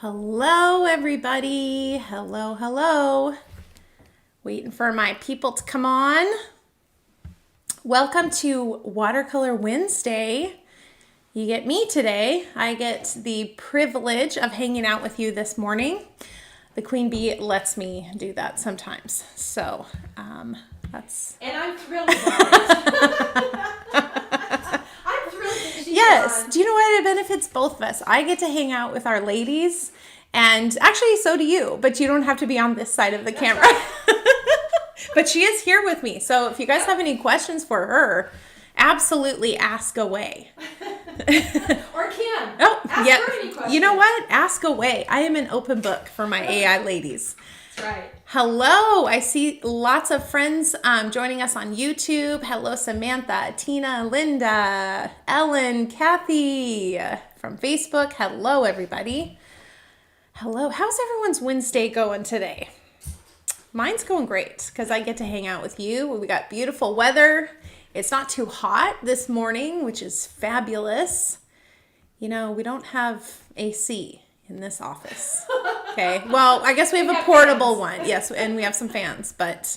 Hello, everybody. Hello, hello. Waiting for my people to come on. Welcome to Watercolor Wednesday. You get me today. I get the privilege of hanging out with you this morning. The Queen Bee lets me do that sometimes. So, that's... And I'm thrilled about it. I'm thrilled that she's Yes. on. Do you know what? It benefits both of us. I get to hang out with our ladies, and actually so do you, but you don't have to be on this side of the camera. But she is here with me. So if you guys have any questions for her, absolutely ask away. Or Kim. Oh, Ask yeah. her any questions. You know what? Ask away. I am an open book for my AI ladies. That's right. Hello, I see lots of friends joining us on YouTube. Hello, Samantha, Tina, Linda, Ellen, Kathy from Facebook. Hello, everybody. Hello, how's everyone's Wednesday going today? Mine's going great because I get to hang out with you. We got beautiful weather. It's not too hot this morning, which is fabulous. You know, we don't have AC in this office. Okay. Well, I guess we have a portable one. Yes, and we have some fans, but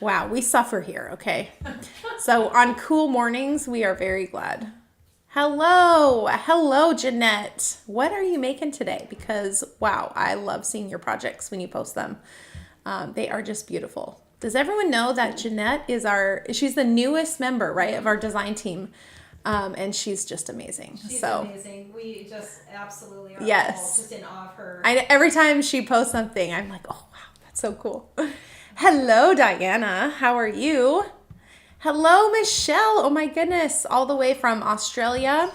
wow, we suffer here, okay? So on cool mornings, we are very glad. Hello, Jeanette. What are you making today? Because wow, I love seeing your projects when you post them. They are just beautiful. Does everyone know that Jeanette is she's the newest member, right, of our design team? And she's just amazing. She's so amazing. We just absolutely are Yes. all just in awe of her. every time she posts something, I'm like, oh, wow, that's so cool. Hello, Diana. How are you? Hello, Michelle. Oh, my goodness. All the way from Australia.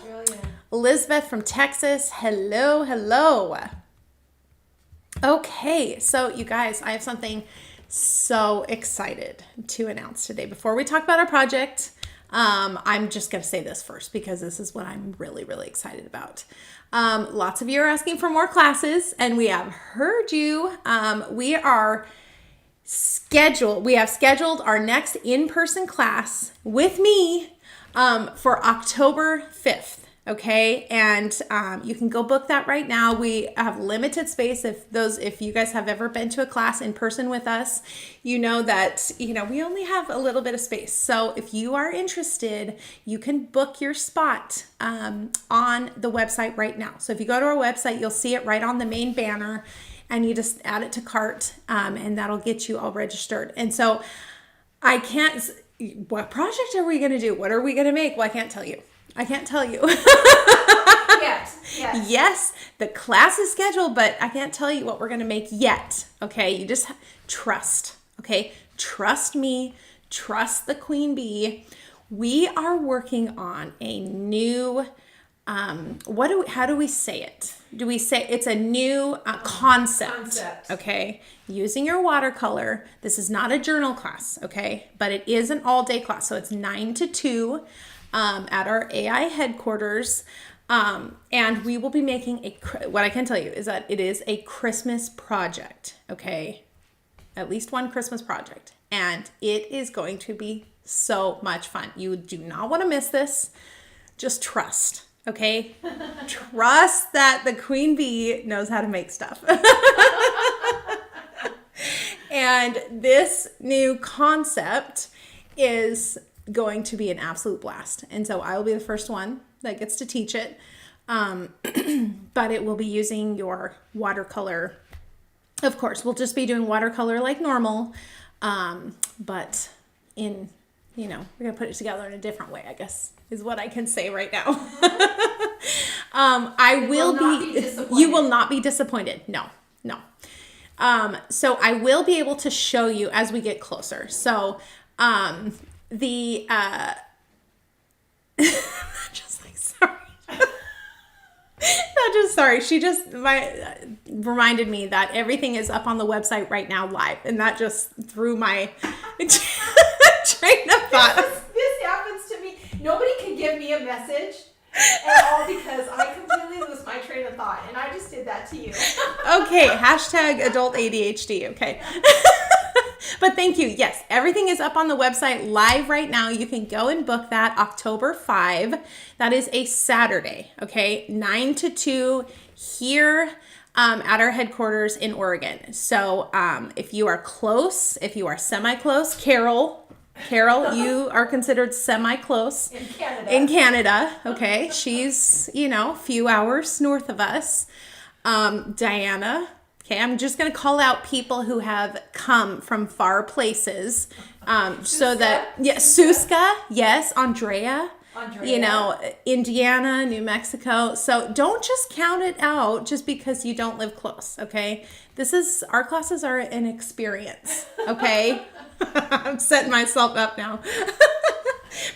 Elizabeth from Texas. Hello. Okay, so you guys, I have something so excited to announce today. Before we talk about our project, I'm just going to say this first because this is what I'm really, really excited about. Lots of you are asking for more classes, and we have heard you. We have scheduled our next in-person class with me for October 5th. Okay, and you can go book that right now. We have limited space. If you guys have ever been to a class in person with us, you know that we only have a little bit of space. So if you are interested, you can book your spot on the website right now. So if you go to our website, you'll see it right on the main banner, and you just add it to cart, and that'll get you all registered. And so I can't. What project are we going to do? What are we going to make? Well, I can't tell you. Yes, the class is scheduled, but I can't tell you what we're going to make yet. Okay, you just trust. Okay, trust me. Trust the Queen Bee. We are working on a new. How do we say it? Do we say it's a new concept? Okay, using your watercolor. This is not a journal class. Okay, but it is an all-day class, so it's 9 to 2. At our AI headquarters, and we will be making what I can tell you is that it is a Christmas project, okay? At least one Christmas project, and it is going to be so much fun. You do not want to miss this. Just trust, okay? Trust that the Queen Bee knows how to make stuff. And this new concept is going to be an absolute blast. And so I will be the first one that gets to teach it. But it will be using your watercolor. Of course, we'll just be doing watercolor like normal. But we're going to put it together in a different way, I guess, is what I can say right now. You will not be disappointed. No. So I will be able to show you as we get closer. So, sorry. She just reminded me that everything is up on the website right now live, and that just threw my train of thought. This happens to me. Nobody can give me a message at all because I completely lose my train of thought, and I just did that to you. Okay, #adult ADHD. Okay. But thank you. Yes, everything is up on the website live right now. You can go and book that October 5. That is a Saturday, okay? 9 to 2 here at our headquarters in Oregon. So if you are close, if you are semi-close, Carol, you are considered semi-close in Canada. Okay, she's a few hours north of us. Diana. Okay, I'm just going to call out people who have come from far places. So that, Suska, yes, Andrea, Indiana, New Mexico. So don't just count it out just because you don't live close, okay? Our classes are an experience, okay? I'm setting myself up now.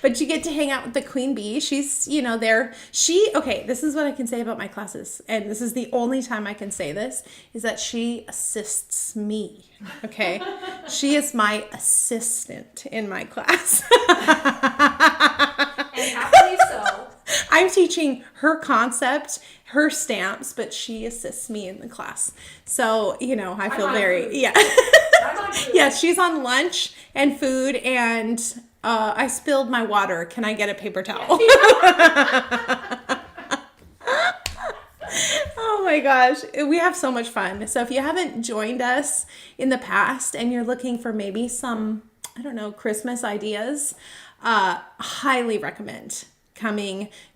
But you get to hang out with the queen bee. She's, there. This is what I can say about my classes. And this is the only time I can say this, is that she assists me. Okay. She is my assistant in my class. And happily so. I'm teaching her concept, her stamps, but she assists me in the class. So, I feel very, yeah, she's on lunch and food, and I spilled my water. Can I get a paper towel? Oh my gosh, we have so much fun. So if you haven't joined us in the past and you're looking for maybe some, Christmas ideas, highly recommend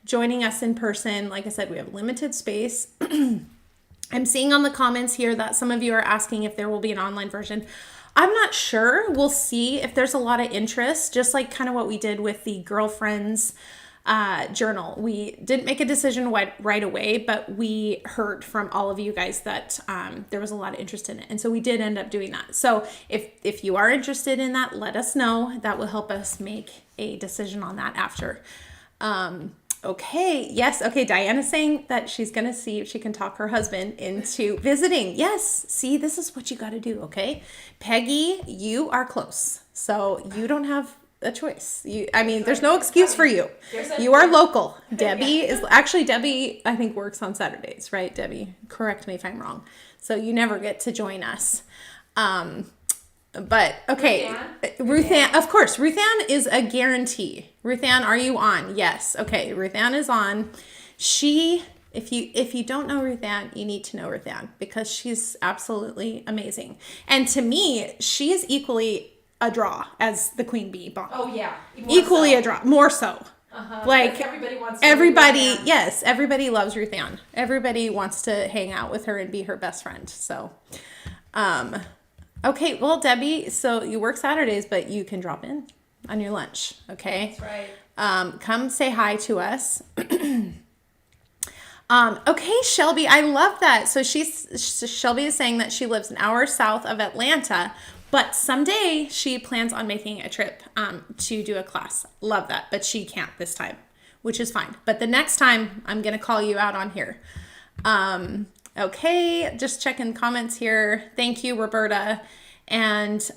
joining us in person. Like I said, we have limited space. I'm seeing on the comments here that some of you are asking if there will be an online version. I'm not sure. We'll see if there's a lot of interest, just like kind of what we did with the girlfriends journal. We didn't make a decision right away, but we heard from all of you guys that there was a lot of interest in it. And so we did end up doing that. So if you are interested in that, let us know. That will help us make a decision on that after. Okay. Yes. Okay. Diana's saying that she's going to see if she can talk her husband into visiting. Yes. See, this is what you got to do. Okay. Peggy, you are close. So you don't have a choice. There's no excuse for you. You are local. Debbie, I think works on Saturdays, right? Debbie, correct me if I'm wrong. So you never get to join us. But okay, Ruth Ann, of course, Ruth Ann is a guarantee. Ruth Ann, are you on? Yes. Okay, Ruth Ann is on. If you don't know Ruth Ann, you need to know Ruth Ann because she's absolutely amazing. And to me, she is equally a draw as the queen bee. Oh yeah, equally a draw, more so. Like everybody yes, everybody loves Ruth Ann. Everybody wants to hang out with her and be her best friend. So, okay, well, Debbie, so you work Saturdays, but you can drop in on your lunch, okay? That's right. Come say hi to us. Okay, Shelby, I love that. So Shelby is saying that she lives an hour south of Atlanta, but someday she plans on making a trip to do a class. Love that, but she can't this time, which is fine. But the next time, I'm going to call you out on here. Okay, just checking comments here. Thank you, Roberta. And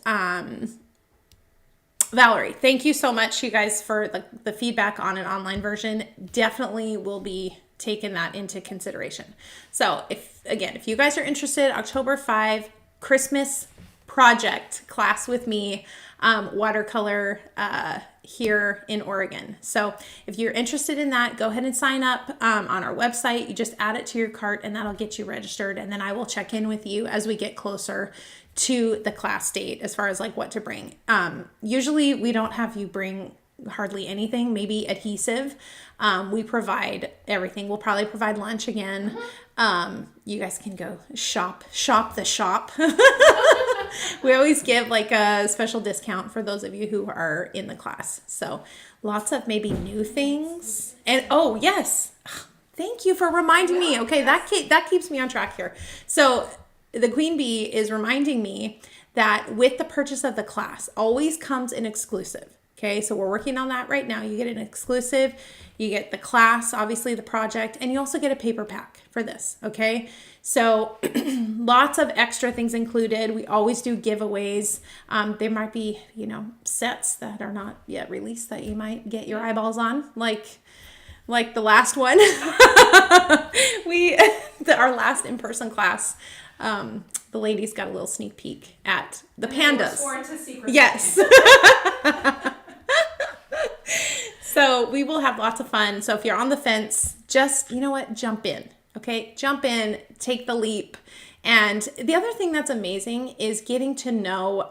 Valerie, thank you so much, you guys, for the feedback on an online version. Definitely will be taking that into consideration. So if you guys are interested, October 5, Christmas project class with me, watercolor here in Oregon. So if you're interested in that, go ahead and sign up on our website. You just add it to your cart and that'll get you registered. And then I will check in with you as we get closer to the class date as far as what to bring. Usually we don't have you bring hardly anything, maybe adhesive. We provide everything. We'll probably provide lunch again. You guys can go shop the shop. We always give a special discount for those of you who are in the class. So lots of maybe new things. And oh yes, thank you for reminding me. Okay, that keeps me on track here. So the Queen Bee is reminding me that with the purchase of the class always comes an exclusive. Okay, so we're working on that right now. You get an exclusive, you get the class, obviously the project, and you also get a paper pack for this, okay? So lots of extra things included. We always do giveaways. There might be, sets that are not yet released that you might get your eyeballs on, like the last one. Our last in-person class, the ladies got a little sneak peek at the pandas. Sworn to secrecy. Yes. So we will have lots of fun. So if you're on the fence, just, jump in. Okay, jump in, take the leap. And the other thing that's amazing is getting to know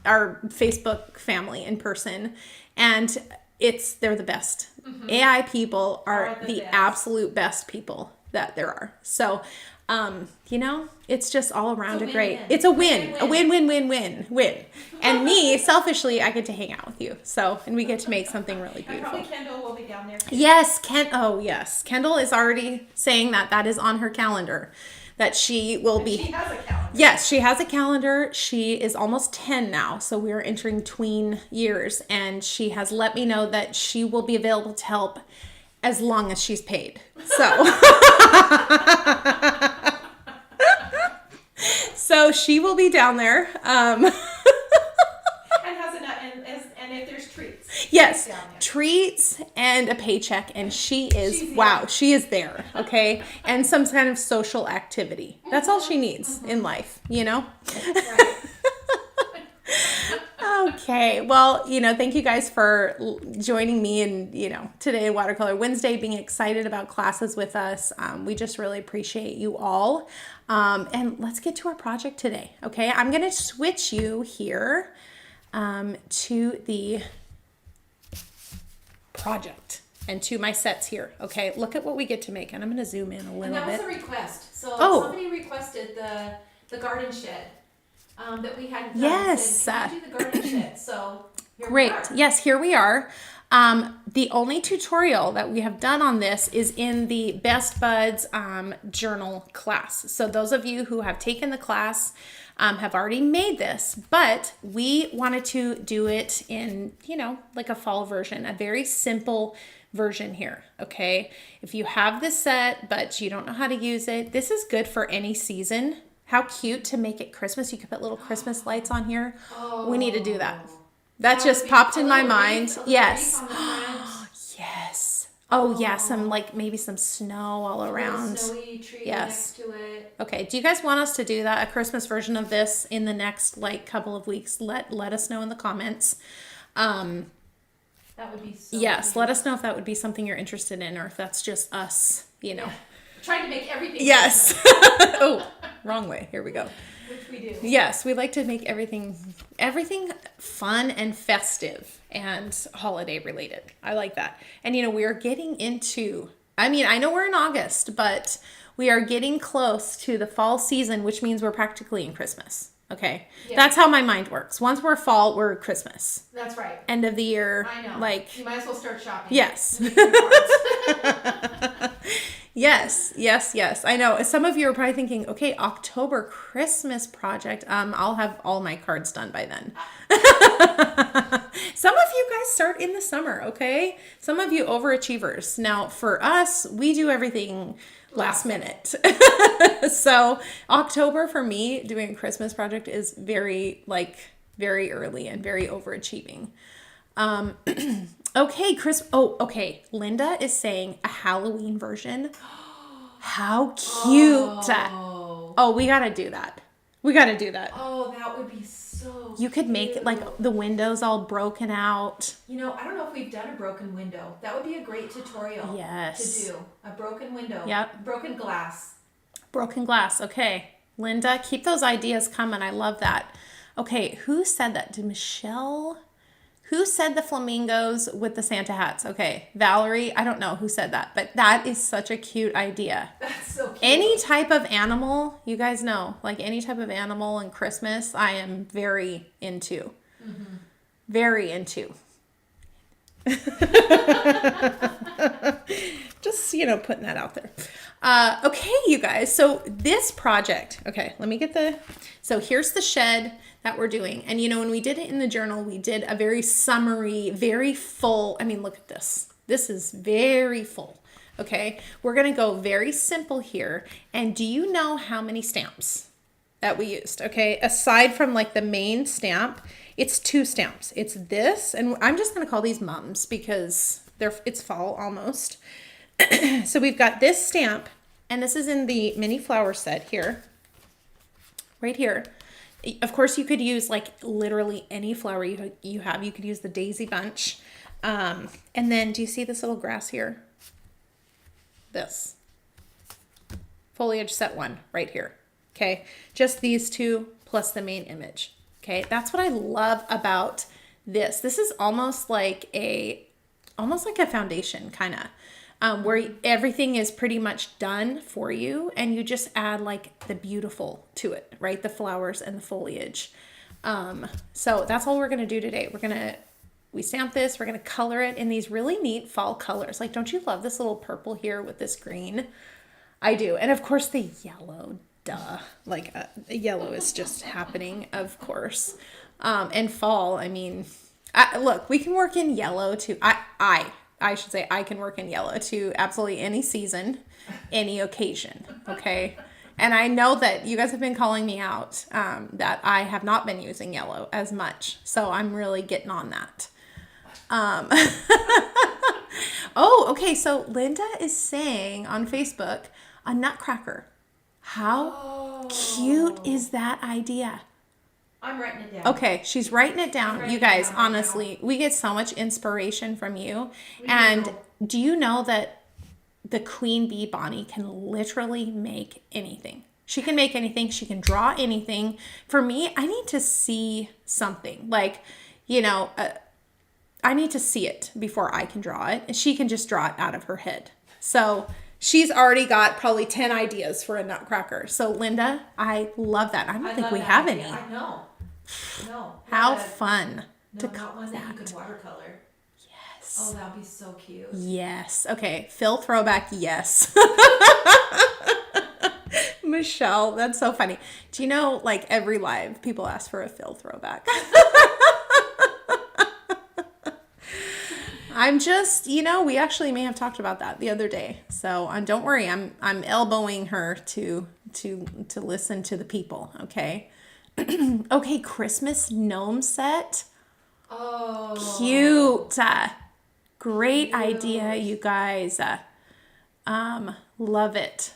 our Facebook family in person. And they're the best. AI people are the best. absolute best people that there are. So, it's just all around a great. It's a win. A win. And me, selfishly, I get to hang out with you. So, and we get to make something really And beautiful. probably Kendall will be down there too. Yes, yes. Kendall is already saying that is on her calendar, that she will be. She has a calendar. Yes, she has a calendar. She is almost 10 now, so we are entering tween years, and she has let me know that she will be available to help as long as she's paid. So, so she will be down there. And if there's treats. Yes, Down there. treats and a paycheck, and she is She's she is there, okay? And some kind of social activity. That's all she needs in life, Right. Okay, well, thank you guys for joining me and, today Watercolor Wednesday, being excited about classes with us. We just really appreciate you all. And let's get to our project today, okay? I'm going to switch you here to the project and to my sets here, okay? Look at what we get to make, and I'm going to zoom in a little And that bit. was a request. So somebody requested the garden shed that we hadn't done. Yes. Said, can you do the garden shed? So here Great. we are. Yes, here we are. The only tutorial that we have done on this is in the Best Buds journal class. So those of you who have taken the class have already made this, but we wanted to do it in, like a fall version, a very simple version here, okay? If you have this set, but you don't know how to use it, this is good for any season. How cute to make it Christmas. You could put little Christmas lights on here. Oh. We need to do that. That just popped in my mind. Yes. Yes. Oh, yeah. Some maybe some snow all around. A snowy tree Yes. next to it. Okay. Do you guys want us to do that? A Christmas version of this in the next couple of weeks? Let us know in the comments. That would be so Yes. cute. Let us know if that would be something you're interested in, or if that's just us, Yeah. Trying to make everything Yes. Oh, wrong way. Here we go. Christmas, which we do. Yes, we like to make everything fun and festive and holiday related. I like that. And we are getting into, I know we're in August, but we are getting close to the fall season, which means we're practically in Christmas. Okay. Yeah. That's how my mind works. Once we're fall, we're Christmas. That's right. End of the year. I know. You might as well start shopping. Yes. Make your cards. Yes. I know. Some of you are probably thinking, okay, October Christmas project. I'll have all my cards done by then. Some of you guys start in the summer, okay? Some of you overachievers. Now, for us, we do everything last minute. So October for me, doing a Christmas project is very early and very overachieving. Okay, Chris. Oh, okay. Linda is saying a Halloween version. How cute. Oh, we got to do that. Oh, that would be so You could make cute. the windows all broken out. I don't know if we've done a broken window. That would be a great tutorial Yes. to do. A broken window. Yep. Broken glass. Broken glass. Okay. Linda, keep those ideas coming. I love that. Okay, who said that? Did Michelle? Who said the flamingos with the Santa hats? Okay, Valerie, I don't know who said that, but that is such a cute idea. That's so cute. Any type of animal, you guys know, any type of animal in Christmas, I am very into. Mm-hmm. Very into. Just, putting that out there. Okay, you guys. So this project, okay, let me get so here's the shed that we're doing. And when we did it in the journal, we did a very summary, very full. Look at this. This is very full. Okay. We're going to go very simple here. And do you know how many stamps that we used? Okay. Aside from the main stamp, it's 2 stamps. It's this, and I'm just going to call these mums because it's fall almost. So we've got this stamp, and this is in the mini flower set here, right here. Of course, you could use literally any flower you have. You could use the daisy bunch. And then do you see this little grass here? This. foliage set 1 right here. Okay, just these two plus the main image. Okay, that's what I love about this. This is almost like a foundation kind of, where everything is pretty much done for you, and you just add like the beautiful to it, right? The flowers and the foliage. So that's all we're gonna do today. We stamp this. We're gonna color it in these really neat fall colors. Like, don't you love this little purple here with this green? I do, and of course the yellow. Duh, like yellow is just happening, of course. And fall, I mean, look, we can work in yellow too. I should say I can work in yellow to absolutely any season, any occasion. Okay. And I know that you guys have been calling me out, that I have not been using yellow as much. So I'm really getting on that. Oh, okay. So Linda is saying on Facebook, a nutcracker. How cute is that idea? I'm writing it down. Okay, she's writing it down. You guys, honestly, we get so much inspiration from you. And do you know that the queen bee Bonnie can literally make anything? She can make anything. She can draw anything. For me, I need to see something. Like, I need to see it before I can draw it. And she can just draw it out of her head. So she's already got probably 10 ideas for a nutcracker. So Linda, I love that. I don't think we have any. I know. No. How fun to not one that you could watercolor. Yes. Oh, that'd be so cute. Yes. Okay. Phil throwback. Yes. Michelle, that's so funny. Do you know, like every live, people ask for a Phil throwback. I'm just, we actually may have talked about that the other day. So don't worry, I'm elbowing her to listen to the people. Okay. Okay, Christmas gnome set. Oh, cute. Great idea, you guys. Love it.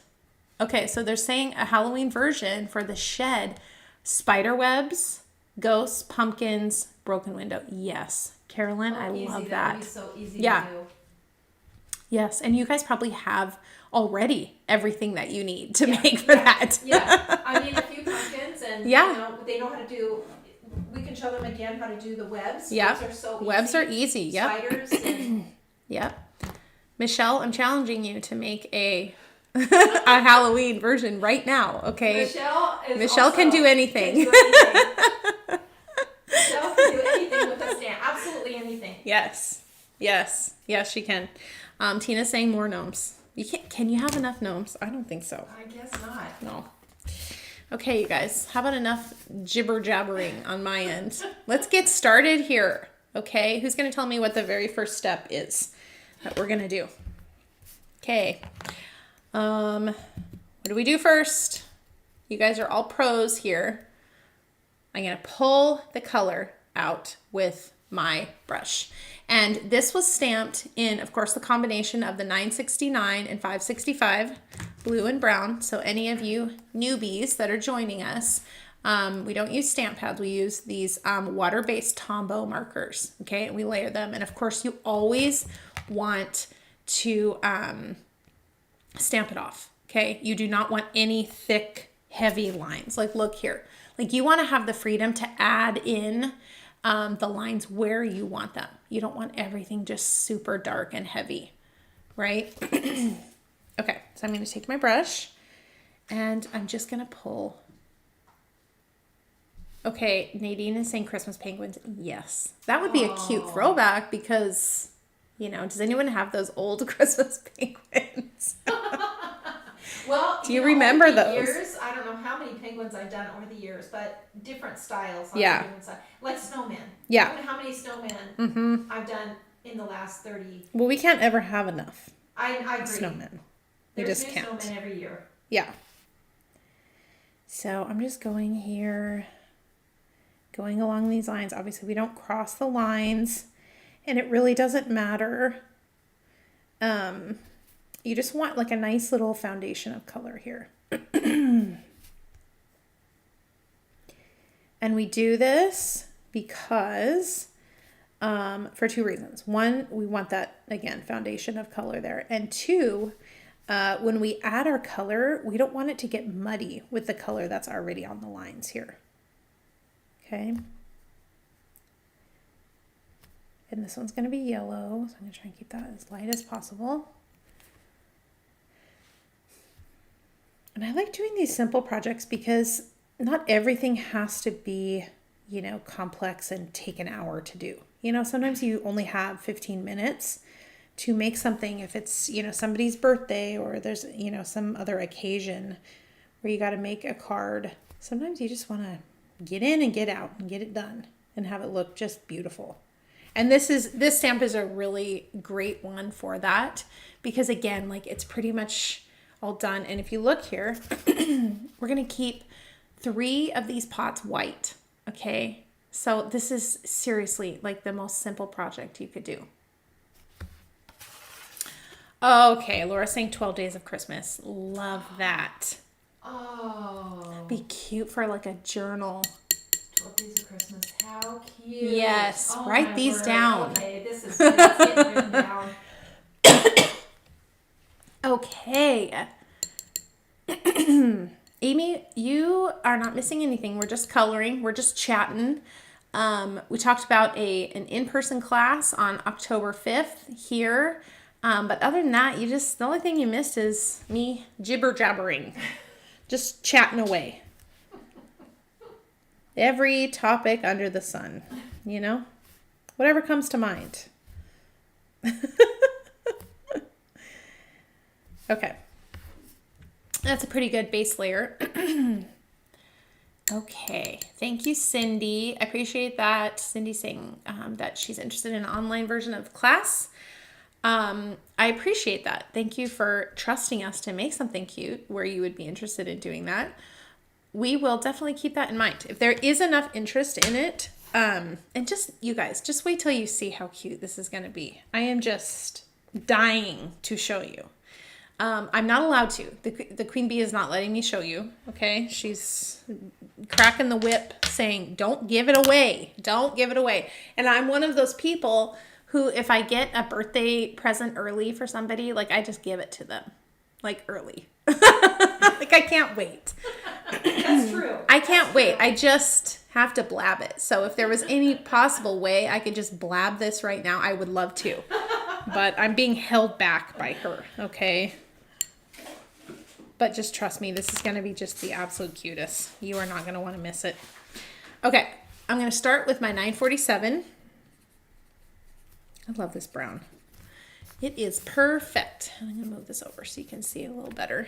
Okay, so they're saying a Halloween version for the shed. Spider webs, ghosts, pumpkins, broken window. Yes. Carolyn, I love that. That would be so easy to do. Yes, and you guys probably have already everything that you need to make for that. Yeah, I mean a few pumpkins, and they know how to do. We can show them again how to do the webs. Yeah, webs are so easy. Webs are easy. Yep. Spiders. And... Yep. Michelle, I'm challenging you to make a Halloween version right now. Okay. Michelle can do anything. Michelle can do anything with a stamp. Absolutely anything. Yes, she can. Tina's saying more gnomes. Can you have enough gnomes? I don't think so. I guess not. No. Okay, you guys, how about enough jibber jabbering on my end? Let's get started here. Okay, who's going to tell me what the very first step is that we're going to do? Okay. What do we do first? You guys are all pros here. I'm going to pull the color out with my brush. And this was stamped in, of course, the combination of the 969 and 565, blue and brown. So any of you newbies that are joining us, we don't use stamp pads. We use these water-based Tombow markers, okay? And we layer them. And of course, you always want to stamp it off, okay? You do not want any thick, heavy lines. Like, look here. Like, you want to have the freedom to add in the lines where you want them. You don't want everything just super dark and heavy, right? Okay, so I'm going to take my brush and I'm just going to pull. Okay, Nadine is saying Christmas penguins. Yes, that would be a cute throwback because, does anyone have those old Christmas penguins? Well, do you remember those? Years, I don't know how many penguins I've done over the years, but different styles. Like snowmen. Yeah. I don't know how many snowmen I've done in the last 30. Well, we can't ever have enough. I agree. Snowmen. We There's just new can't. Snowmen every year. Yeah. So I'm just going here, going along these lines. Obviously, we don't cross the lines, and it really doesn't matter. You just want like a nice little foundation of color here. And we do this because for two reasons. One, we want that, again, foundation of color there. And two, when we add our color, we don't want it to get muddy with the color that's already on the lines here. Okay. And this one's going to be yellow, so I'm going to try and keep that as light as possible. And I like doing these simple projects because not everything has to be, you know, complex and take an hour to do. You know, sometimes you only have 15 minutes to make something if it's, you know, somebody's birthday or there's, you know, some other occasion where you got to make a card. Sometimes you just want to get in and get out and get it done and have it look just beautiful. And this stamp is a really great one for that because again, like it's pretty much all done. And if you look here, we're going to keep 3 of these pots white. Okay. So this is seriously like the most simple project you could do. Okay. Laura's saying 12 Days of Christmas. Love that. Oh. Be cute for like a journal. 12 Days of Christmas. How cute. Yes. Oh, write these word. down. Okay. It's getting written down. Okay. Amy, you are not missing anything. We're just coloring. We're just chatting. We talked about an in-person class on October 5th here. But other than that, the only thing you missed is me jibber-jabbering. Just chatting away. Every topic under the sun, you know? Whatever comes to mind. Okay. That's a pretty good base layer. Okay. Thank you, Cindy. I appreciate that. Cindy's saying that she's interested in an online version of the class. I appreciate that. Thank you for trusting us to make something cute where you would be interested in doing that. We will definitely keep that in mind. If there is enough interest in it, and just, you guys, just wait till you see how cute this is going to be. I am just dying to show you. I'm not allowed to. The queen bee is not letting me show you. Okay. She's cracking the whip saying, don't give it away. Don't give it away. And I'm one of those people who, if I get a birthday present early for somebody, like I just give it to them like early. Like I can't wait. That's true. I can't wait. I just have to blab it. So if there was any possible way I could just blab this right now, I would love to. But I'm being held back by her. Okay. But just trust me, this is going to be just the absolute cutest. You are not going to want to miss it. Okay, I'm going to start with my 947. I love this brown. It is perfect. I'm going to move this over so you can see it a little better.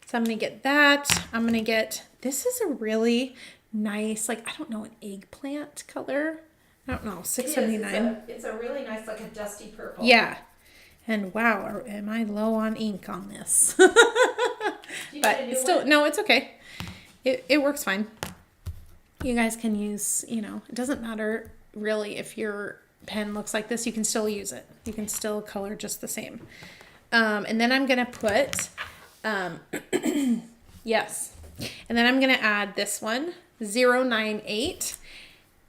So I'm going to get that. I'm going to get, this is a really nice, like, I don't know, an eggplant color. I don't know, $6.79. It's a really nice, like a dusty purple. Yeah. And wow, am I low on ink on this? But it's still, no, it's okay. It works fine. You guys can use, you know, it doesn't matter really if your pen looks like this, you can still use it. You can still color just the same. And then I'm going to put, yes. And then I'm going to add this one, 098.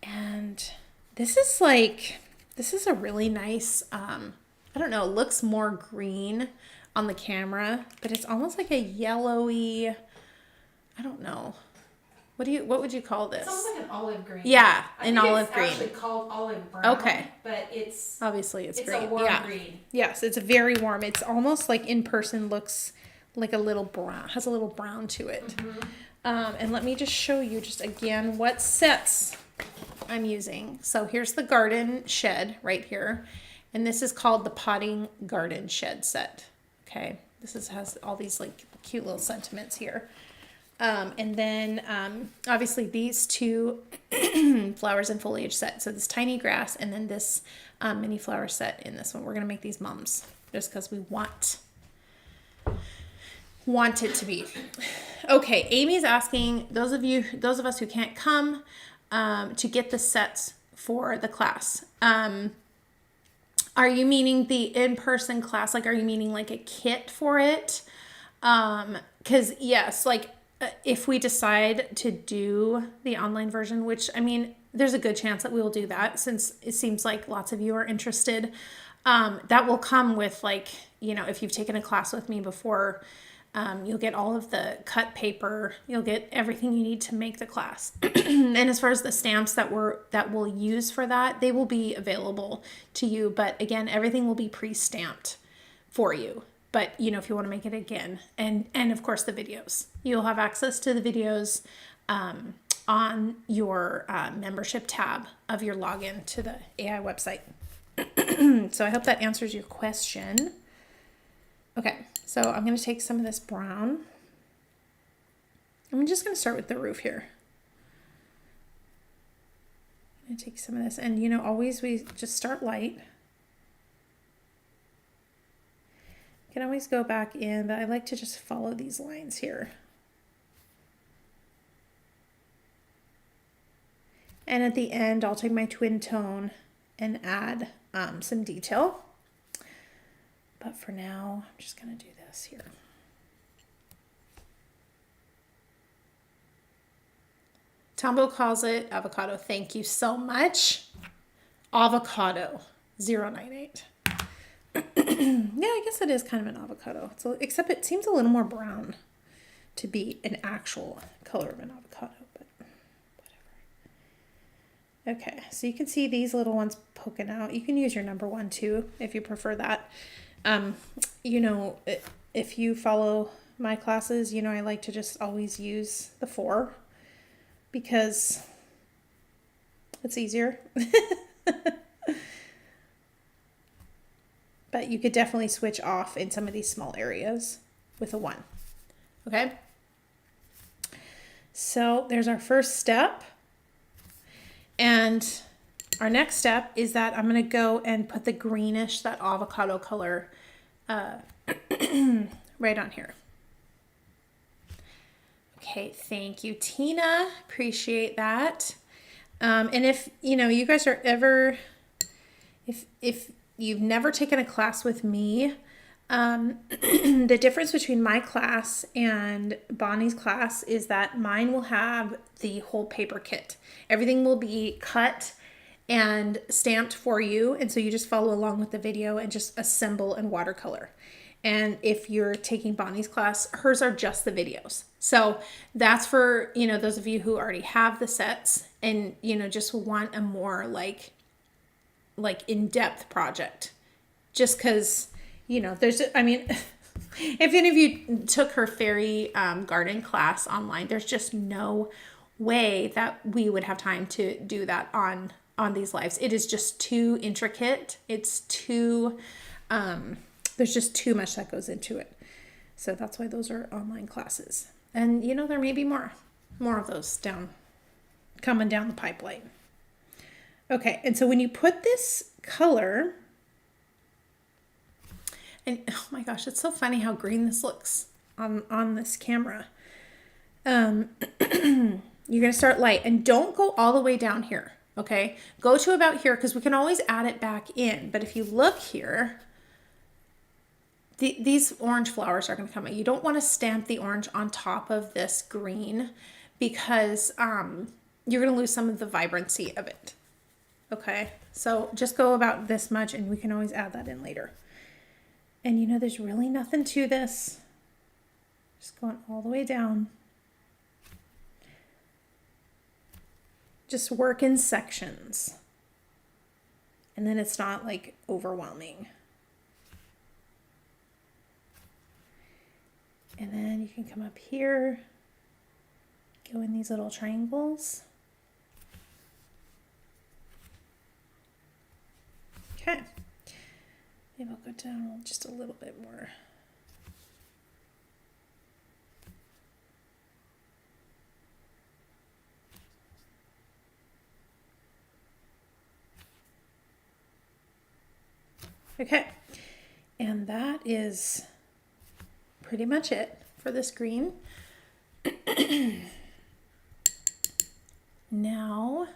And this is a really nice, I don't know, it looks more green on the camera, but it's almost like a yellowy, I don't know. What would you call this? It's almost like an olive green. Yeah, I an think olive it's green. actually called olive brown. Okay. But it's Obviously it's a great. warm Yeah. green. Yes, it's very warm. It's almost like in person looks like a little brown, has a little brown to it. Mm-hmm. And let me just show you just again what sets I'm using. So here's the garden shed right here. And this is called the Potting Garden Shed set. Okay. Has all these like cute little sentiments here. And then obviously these two flowers and foliage set. So this tiny grass and then this mini flower set in this one. We're going to make these mums just because we want it to be. Okay. Amy's asking those of us who can't come to get the sets for the class. Are you meaning the in-person class? Like, are you meaning like a kit for it? Because yes, like if we decide to do the online version, which I mean, there's a good chance that we will do that since it seems like lots of you are interested. That will come with, like, you know, if you've taken a class with me before, you'll get all of the cut paper. You'll get everything you need to make the class. And as far as the stamps that we'll use for that, they will be available to you. But again, everything will be pre-stamped for you. But, you know, if you want to make it again, and of course the videos, you'll have access to the videos on your membership tab of your login to the AI website. So I hope that answers your question. Okay, so I'm going to take some of this brown. I'm just going to start with the roof here. I'm going to take some of this, and you know, always we just start light. You can always go back in, but I like to just follow these lines here. And at the end, I'll take my twin tone and add some detail. But for now, I'm just going to do this here. Tombo calls it avocado. Thank you so much. Avocado 098. Yeah, I guess it is kind of an avocado. So, except it seems a little more brown to be an actual color of an avocado. But whatever. Okay, so you can see these little ones poking out. You can use your number 1 too if you prefer that. You know, if you follow my classes, you know, I like to just always use the 4 because it's easier. But you could definitely switch off in some of these small areas with a 1. Okay. So there's our first step. And our next step is that I'm going to go and put the greenish, that avocado color, right on here. Okay, thank you, Tina. Appreciate that. And if, you know, you guys are ever, if you've never taken a class with me, the difference between my class and Bonnie's class is that mine will have the whole paper kit. Everything will be cut and stamped for you. And so you just follow along with the video and just assemble and watercolor. And if you're taking Bonnie's class, hers are just the videos. So that's for, you know, those of you who already have the sets and, you know, just want a more like in-depth project. Just because, you know, there's, I mean, if any of you took her fairy garden class online, there's just no way that we would have time to do that on these lives. It is just too intricate. It's too, there's just too much that goes into it. So that's why those are online classes. And, you know, there may be more of those coming down the pipeline. Okay, and so when you put this color, and oh my gosh, it's so funny how green this looks on this camera. You're going to start light, and don't go all the way down here, okay? Go to about here, because we can always add it back in. But if you look here, these orange flowers are going to come out. You don't want to stamp the orange on top of this green, because you're going to lose some of the vibrancy of it. Okay, so just go about this much, and we can always add that in later. And you know, there's really nothing to this. Just going all the way down. Just work in sections. And then it's not like overwhelming. And then you can come up here, go in these little triangles. Okay, maybe I'll go down just a little bit more. Okay, and that is pretty much it for this green. Now,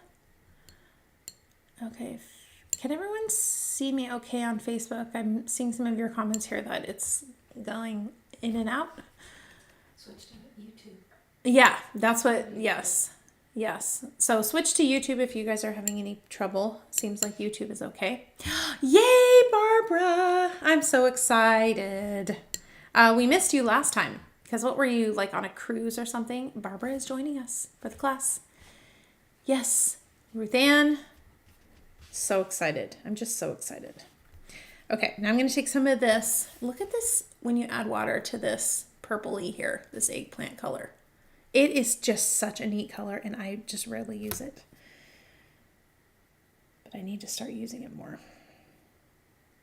okay, can everyone see me okay on Facebook? I'm seeing some of your comments here that it's going in and out. Switched to YouTube. Yeah, that's what, yes. Yes. So switch to YouTube if you guys are having any trouble. Seems like YouTube is okay. Yay, Barbara! I'm so excited. We missed you last time because what were you, like on a cruise or something? Barbara is joining us for the class. Yes. Ruth Ann. So excited. I'm just so excited. Okay, now I'm going to take some of this. Look at this when you add water to this purpley here, this eggplant color. It is just such a neat color, and I just rarely use it. But I need to start using it more.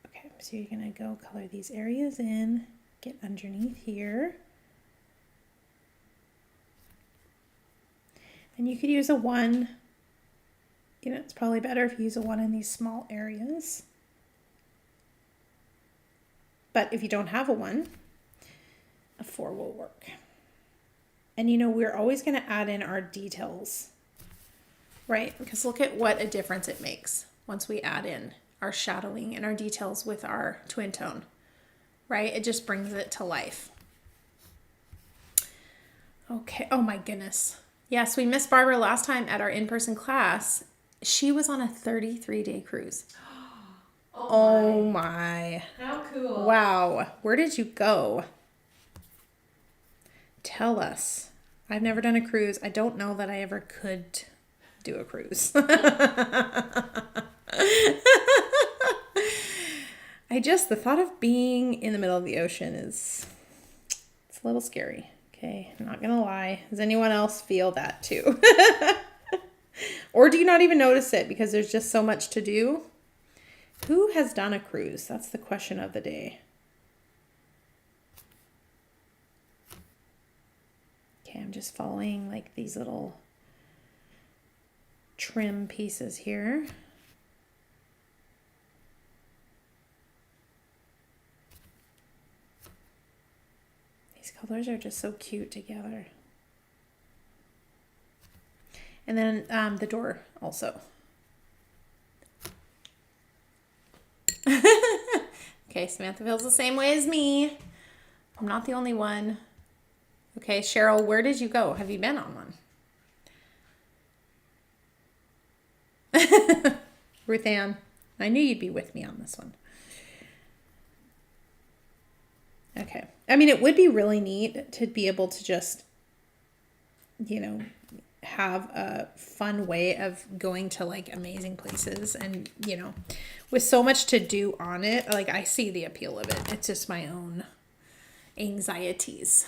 Okay, so you're going to go color these areas in, get underneath here. And you could use a 1. You know, it's probably better if you use a 1 in these small areas. But if you don't have a 1, a 4 will work. And you know, we're always going to add in our details, right? Because look at what a difference it makes once we add in our shadowing and our details with our twin tone, right? It just brings it to life. Okay. Oh my goodness. Yes, we missed Barbara last time at our in-person class. She was on a 33-day cruise. Oh my. How cool. Wow. Where did you go? Tell us. I've never done a cruise. I don't know that I ever could do a cruise. The thought of being in the middle of the ocean it's a little scary. Okay, I'm not gonna lie. Does anyone else feel that too? Or do you not even notice it because there's just so much to do? Who has done a cruise? That's the question of the day. Okay, I'm just following like these little trim pieces here. These colors are just so cute together. And then the door also. Okay, Samantha feels the same way as me. I'm not the only one. Okay, Cheryl, where did you go? Have you been on one? Ruth Ann, I knew you'd be with me on this one. Okay. I mean, it would be really neat to be able to just, you know, have a fun way of going to like amazing places and, you know, with so much to do on it, like I see the appeal of it. It's just my own anxieties.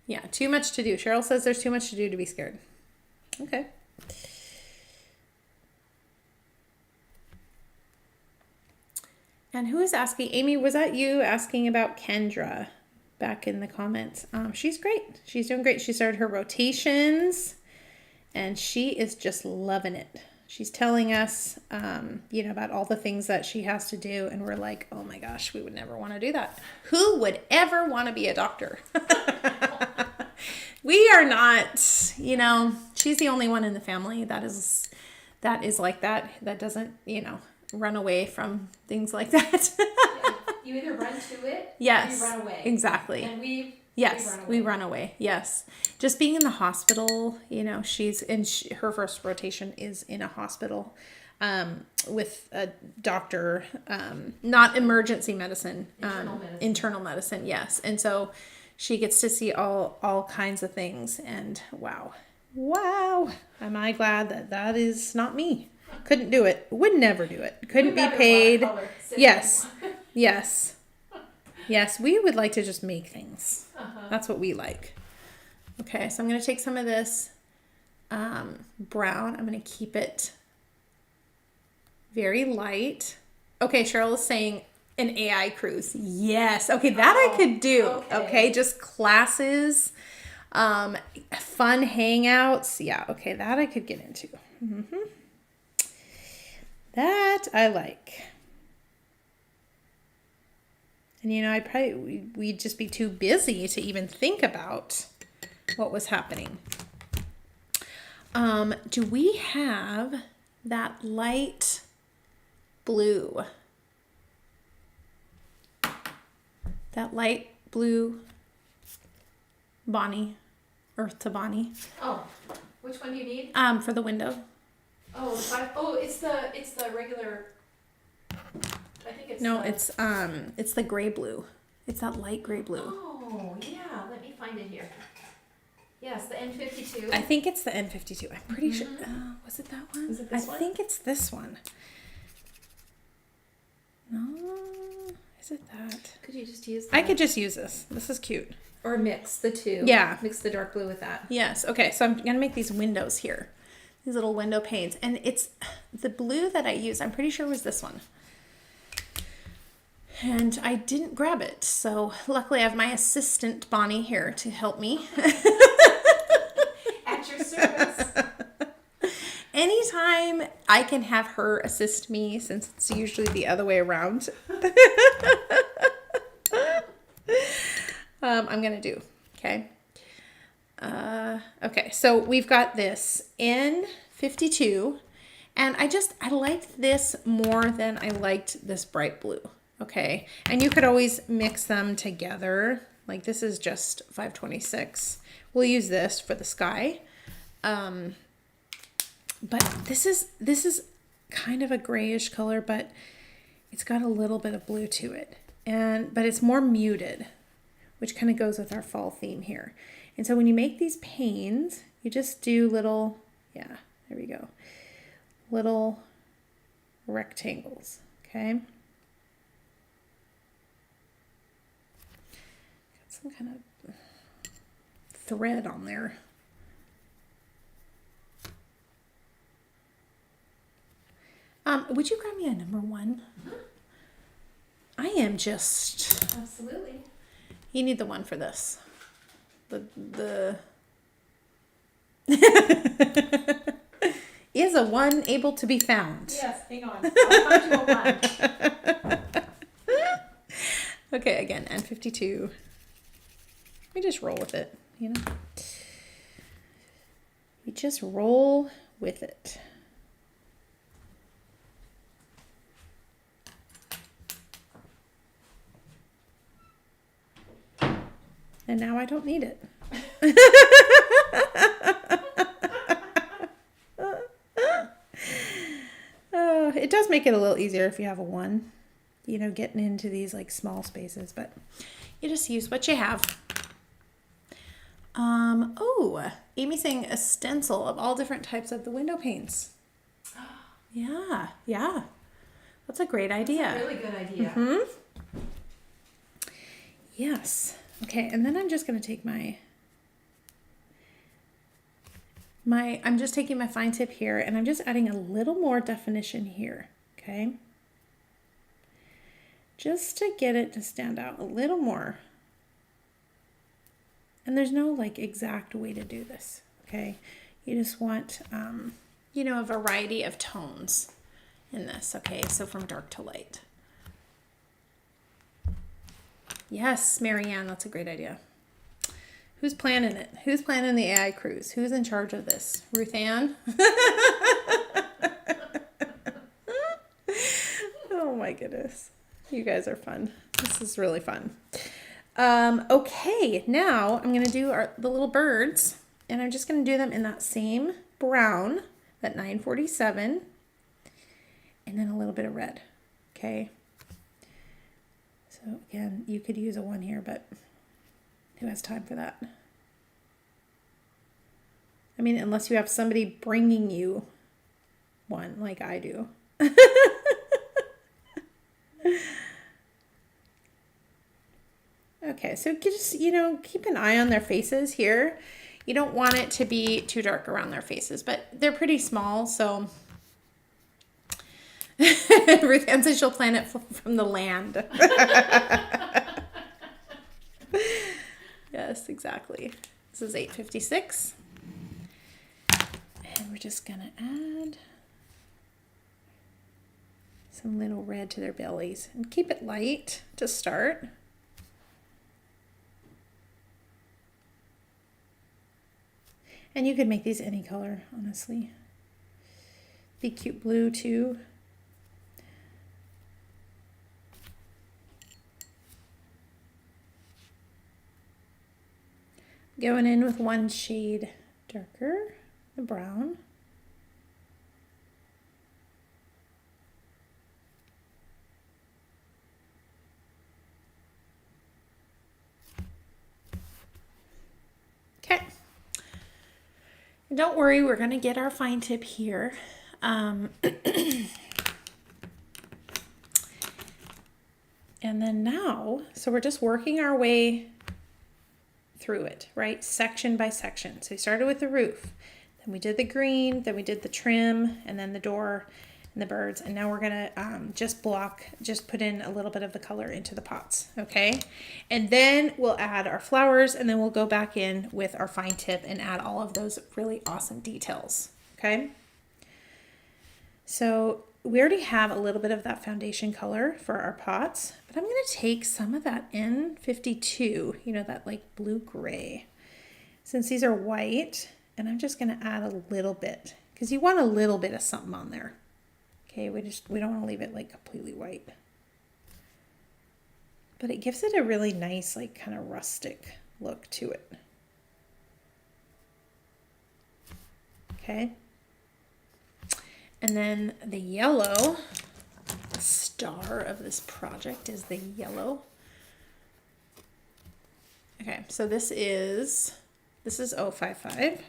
Yeah, too much to do. Cheryl says there's too much to do to be scared. Okay. And who is asking? Amy, was that you asking about Kendra back in the comments? She's great. She's doing great. She started her rotations and she is just loving it. She's telling us, you know, about all the things that she has to do. And we're like, oh my gosh, we would never want to do that. Who would ever want to be a doctor? We are not, you know, she's the only one in the family that is like that. That doesn't, you know, run away from things like that. Yeah. You either run to it yes, or you run away. Exactly. And we run away. Yes. Just being in the hospital, you know, her first rotation is in a hospital with a doctor, not emergency medicine, internal medicine. Yes. And so she gets to see all kinds of things and wow. Am I glad that is not me. Couldn't do it. Would never do it. Couldn't be paid. Yes. Yes, we would like to just make things. That's what we like. Okay, so I'm going to take some of this brown. I'm going to keep it very light. Okay, Cheryl is saying an AI cruise. Yes. Okay, that I could do. Okay, just classes, fun hangouts. Yeah, okay, that I could get into. That I like. And you know, we'd just be too busy to even think about what was happening. Do we have that light blue? That light blue, Bonnie Earth to Bonnie. Oh, which one do you need? For the window. Oh, it's the regular. I think it's. No, it's the gray blue. It's that light gray blue. Oh yeah, let me find it here. Yes, the N52. I think it's the N52. I'm pretty sure. Was it that one? Is it this one? I think it's this one. No, is it that? Could you just use? I could just use this. This is cute. Or mix the two. Yeah. Mix the dark blue with that. Yes. Okay. So I'm gonna make these windows here, these little window panes, and it's the blue that I used. I'm pretty sure was this one. And I didn't grab it, so luckily I have my assistant Bonnie here to help me. At your service. Anytime I can have her assist me, since it's usually the other way around, I'm gonna do, okay? Okay, so we've got this N52, and I liked this more than I liked this bright blue, okay? And you could always mix them together. Like this is just 526. We'll use this for the sky. But this is kind of a grayish color, but it's got a little bit of blue to it. But it's more muted, which kind of goes with our fall theme here. And so when you make these panes, you just do little, yeah, there we go. Little rectangles, okay? Got some kind of thread on there. Would you grab me a number 1? I am just... Absolutely. You need the one for this. The Is a 1 able to be found? Yes, hang on. I'll find you a 1. Okay, again, N52. We just roll with it, you know? We just roll with it. And now I don't need it. It does make it a little easier if you have a 1, you know, getting into these like small spaces, but you just use what you have. Oh, Amy's saying a stencil of all different types of the window panes. Yeah. That's a great idea. That's a really good idea. Mm-hmm. Yes. Okay, and then I'm just going to take I'm just taking my fine tip here, and I'm just adding a little more definition here, okay? Just to get it to stand out a little more. And there's no like exact way to do this, okay? You just want, you know, a variety of tones in this, okay? So from dark to light. Yes, Marianne, that's a great idea. Who's planning it? Who's planning the AI cruise? Who's in charge of this? Ruth Ann? Oh my goodness. You guys are fun. This is really fun. Okay, now I'm going to do the little birds, and I'm just going to do them in that same brown, that 947, and then a little bit of red, okay? So again, you could use a 1 here, but who has time for that? I mean, unless you have somebody bringing you 1 like I do. Okay, so just, you know, keep an eye on their faces here. You don't want it to be too dark around their faces, but they're pretty small, so... Ruth Ann says she'll plan it from the land. Yes, exactly. This is 856. And we're just going to add some little red to their bellies. And keep it light to start. And you could make these any color, honestly. Be cute blue, too. Going in with one shade darker, the brown. Okay. Don't worry, we're going to get our fine tip here. And then now, so we're just working our way through it, right? Section by section. So we started with the roof, then we did the green, then we did the trim, and then the door and the birds. And now we're gonna just put in a little bit of the color into the pots, okay? And then we'll add our flowers, and then we'll go back in with our fine tip and add all of those really awesome details, okay? So we already have a little bit of that foundation color for our pots, but I'm going to take some of that N52, you know, that like blue gray, since these are white, and I'm just going to add a little bit because you want a little bit of something on there. Okay, we don't want to leave it like completely white, but it gives it a really nice, like kind of rustic look to it. Okay. And then the yellow star of this project is the yellow. Okay, so this is 055.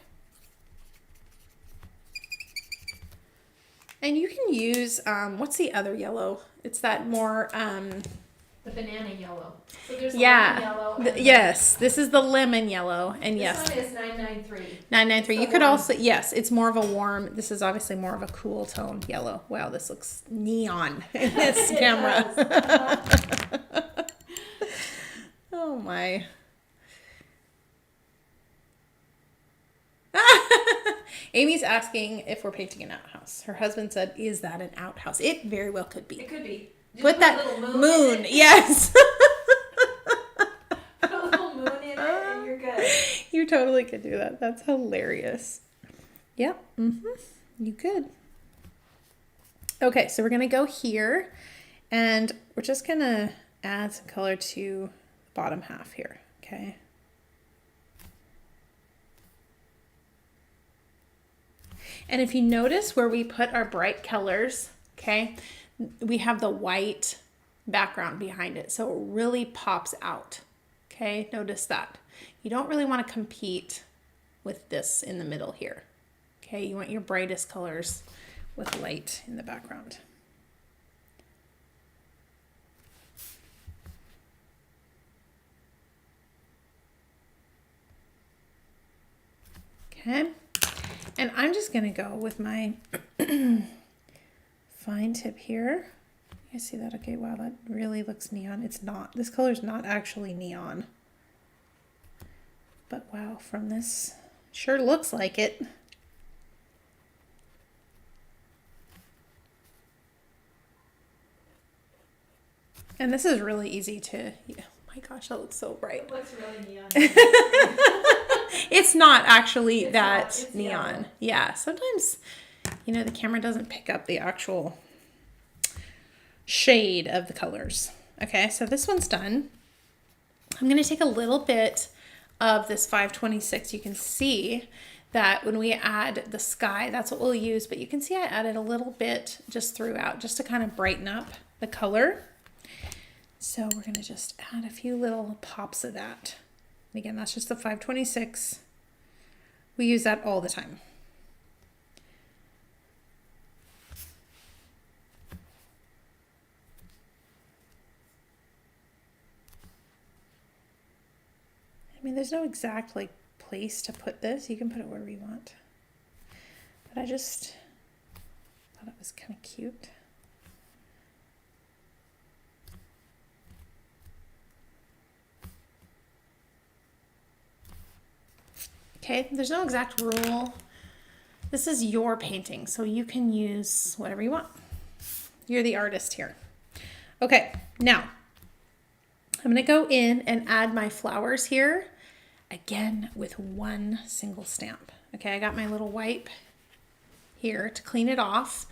And you can use, what's the other yellow? It's that more, the banana yellow. So there's yeah, lemon yellow. yes, this is the lemon yellow, and this yes, one is 993. 993. You could warm. also, yes, it's more of a warm. This is obviously more of a cool tone yellow. Wow, this looks neon in this camera. Oh my. Amy's asking if we're painting an outhouse. Her husband said, "Is that an outhouse?" It very well could be. It could be. Just Put that a little moon. Yes. Put a little moon in it and you're good. You totally could do that. That's hilarious. Yep. You could. Okay, so we're going to go here, and we're just going to add some color to the bottom half here. Okay. And if you notice where we put our bright colors, okay, we have the white background behind it, so it really pops out. Okay, notice that. You don't really want to compete with this in the middle here. Okay, you want your brightest colors with light in the background. Okay, and I'm just going to go with my fine tip here. You see that? Okay, wow, that really looks neon. It's not. This color is not actually neon. But wow, from this, sure looks like it. And this is really easy to, oh my gosh, that looks so bright. It looks really neon. It's not actually It's that not, it's neon. yellow. Yeah, sometimes, you know, the camera doesn't pick up the actual shade of the colors. Okay, so this one's done. I'm going to take a little bit of this 526. You can see that when we add the sky, that's what we'll use, but you can see I added a little bit just throughout, just to kind of brighten up the color. So we're going to just add a few little pops of that. And again, that's just the 526. We use that all the time. I mean, there's no exact like place to put this. You can put it wherever you want. But I just thought it was kind of cute. Okay, there's no exact rule. This is your painting, so you can use whatever you want. You're the artist here. Okay, now I'm gonna go in and add my flowers here, again with one single stamp. Okay, I got my little wipe here to clean it off.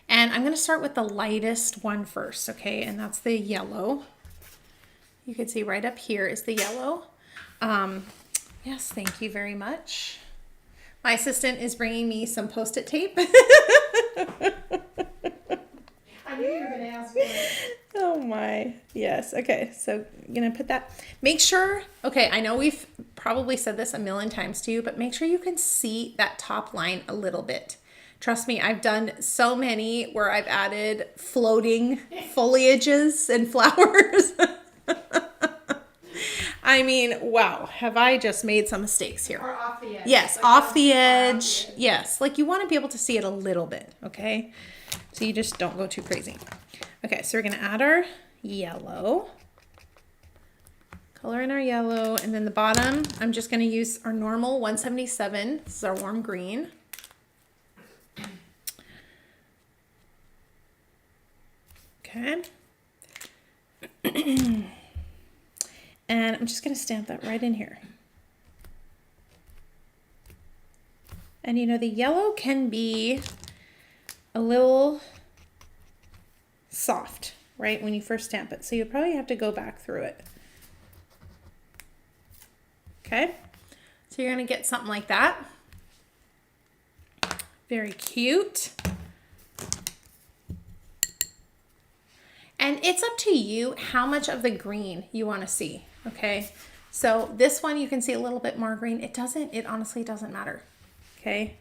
And I'm gonna start with the lightest one first, okay? And that's the yellow. You can see right up here is the yellow. Yes, thank you very much. My assistant is bringing me some Post-it tape. I knew you were going to ask for it. Oh my. Yes. Okay. So I'm going to put that. Make sure. Okay. I know we've probably said this a million times to you, but make sure you can see that top line a little bit. Trust me, I've done so many where I've added floating foliages and flowers. I mean, wow, have I just made some mistakes here? Or off the edge. Yes, Like off the far edge. Yes, like you want to be able to see it a little bit, okay? So you just don't go too crazy. Okay, so we're going to add our yellow. Color in our yellow. And then the bottom, I'm just going to use our normal 177. This is our warm green. Okay. And I'm just going to stamp that right in here. And you know, the yellow can be a little soft, right, when you first stamp it. So you probably have to go back through it. Okay. So you're going to get something like that. Very cute. And it's up to you how much of the green you want to see, okay? So this one you can see a little bit more green. It honestly doesn't matter, okay?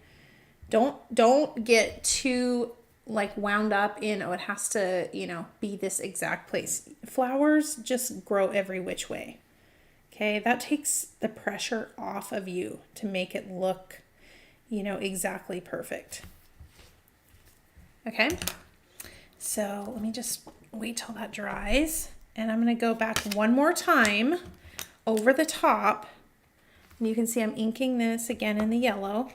Don't get too like wound up in, oh, it has to, you know, be this exact place. Flowers just grow every which way, okay? That takes the pressure off of you to make it look, you know, exactly perfect, okay? So let me just wait till that dries, and I'm going to go back one more time over the top, and you can see I'm inking this again in the yellow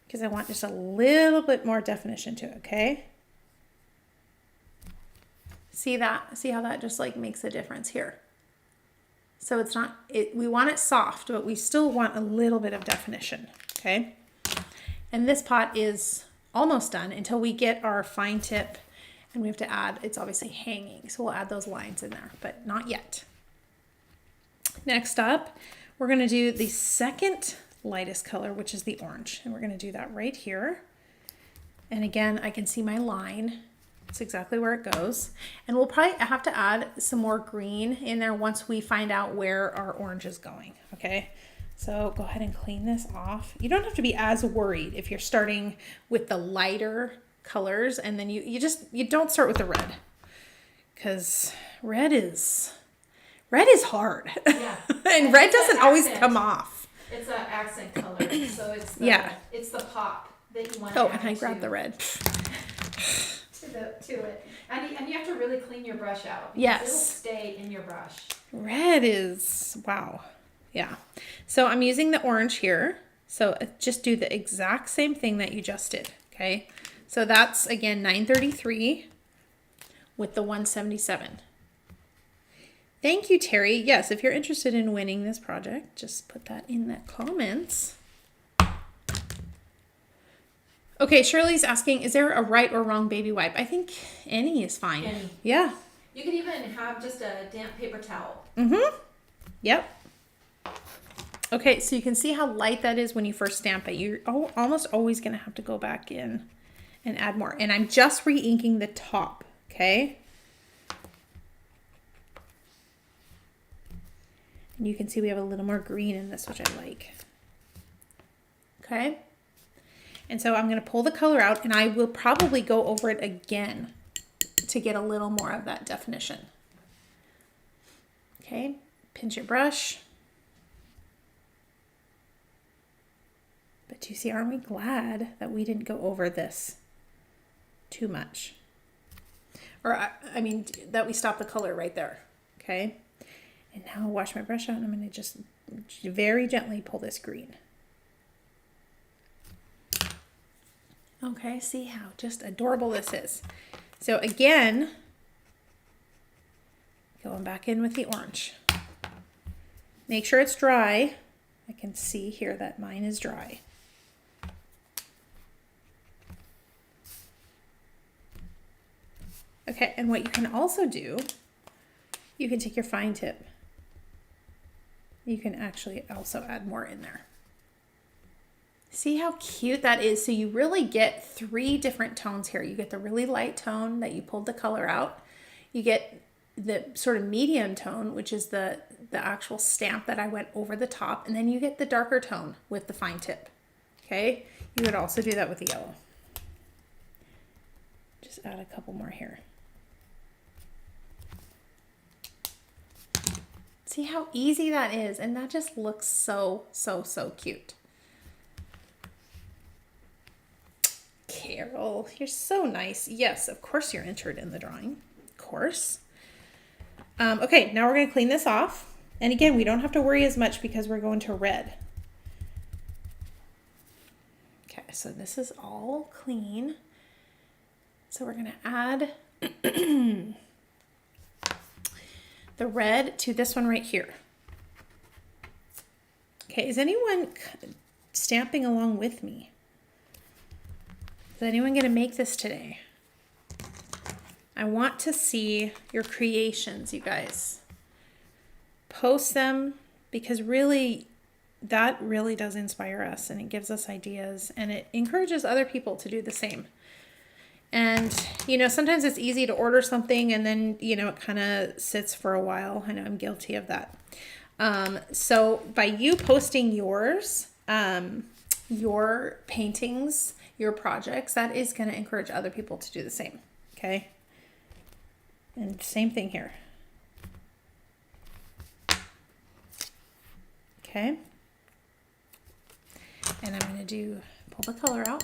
because I want just a little bit more definition to it, okay? See that? See how that just like makes a difference here? So it's not, we want it soft, but we still want a little bit of definition, okay? And this pot is almost done until we get our fine tip, and we have to add, it's obviously hanging, so we'll add those lines in there, but not yet. Next up, we're going to do the second lightest color, which is the orange, and we're going to do that right here. And again, I can see my line. It's exactly where it goes. And we'll probably have to add some more green in there once we find out where our orange is going, okay? So go ahead and clean this off. You don't have to be as worried if you're starting with the lighter colors, and then you don't start with the red, because red is hard. Yeah. And red doesn't always come off. It's an accent color, so it's the pop that you want to add. Oh, and I grabbed the red. to it. And you have to really clean your brush out. Yes. It'll stay in your brush. Red is, wow. Yeah. So I'm using the orange here. So just do the exact same thing that you just did, okay? So that's, again, 933 with the 177. Thank you, Terry. Yes, if you're interested in winning this project, just put that in the comments. Okay, Shirley's asking, is there a right or wrong baby wipe? I think any is fine. Any. Yeah. You could even have just a damp paper towel. Mm-hmm. Yep. Okay, so you can see how light that is when you first stamp it. You're almost always going to have to go back in and add more. And I'm just re-inking the top, okay? And you can see we have a little more green in this, which I like. Okay? And so I'm going to pull the color out, and I will probably go over it again to get a little more of that definition. Okay, pinch your brush. But you see, aren't we glad that we didn't go over this too much? Or, I mean, that we stopped the color right there, okay? And now I'll wash my brush out, and I'm going to just very gently pull this green. Okay, see how just adorable this is. So again, going back in with the orange. Make sure it's dry. I can see here that mine is dry. Okay, and what you can also do, you can take your fine tip. you can actually also add more in there. See how cute that is? So you really get 3 different tones here. You get the really light tone that you pulled the color out. You get the sort of medium tone, which is the actual stamp that I went over the top. And then you get the darker tone with the fine tip. Okay? You would also do that with the yellow. Just add a couple more here. See how easy that is? And that just looks so, so, so cute. Carol, you're so nice. Yes, of course you're entered in the drawing. Of course. Okay, now we're going to clean this off. And again, we don't have to worry as much because we're going to red. Okay, so this is all clean. So we're going to add the red to this one right here. Okay, is anyone stamping along with me? Is anyone going to make this today? I want to see your creations, you guys. Post them because really, that really does inspire us and it gives us ideas and it encourages other people to do the same. And, you know, sometimes it's easy to order something and then, you know, it kind of sits for a while. I know I'm guilty of that. So by you posting yours, your paintings, your projects, that is going to encourage other people to do the same. Okay. And same thing here. Okay. And I'm going to pull the color out.